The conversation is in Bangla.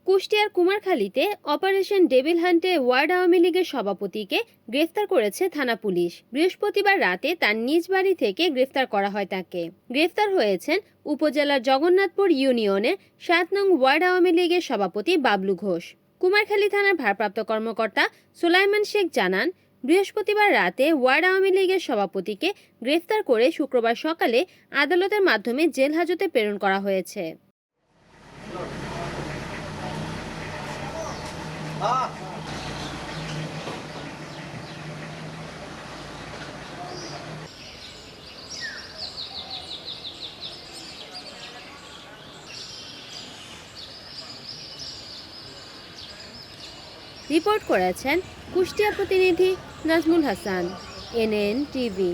কুষ্টিয়ার কুমারখালীতে অপারেশন ডেভিল হান্টে ওয়ার্ড আওয়ামী লীগের সভাপতিকে গ্রেফতার করেছে থানা পুলিশ। বৃহস্পতিবার রাতে তার নিজ বাড়ি থেকে গ্রেফতার করা হয় তাকে। গ্রেফতার হয়েছেন উপজেলার জগন্নাথপুর ইউনিয়নের ৭ নং ওয়ার্ড আওয়ামী লীগের সভাপতি বাবলু ঘোষ। কুমারখালী থানার ভারপ্রাপ্ত কর্মকর্তা সুলাইমান শেখ জানান, বৃহস্পতিবার রাতে ওয়ার্ড আওয়ামী লীগের সভাপতিকে গ্রেফতার করে শুক্রবার সকালে আদালতের মাধ্যমে জেল হাজতে প্রেরণ করা হয়েছে। রিপোর্ট করেছেন কুষ্টিয়া প্রতিনিধি নাজমুল হাসান, NN টিভি।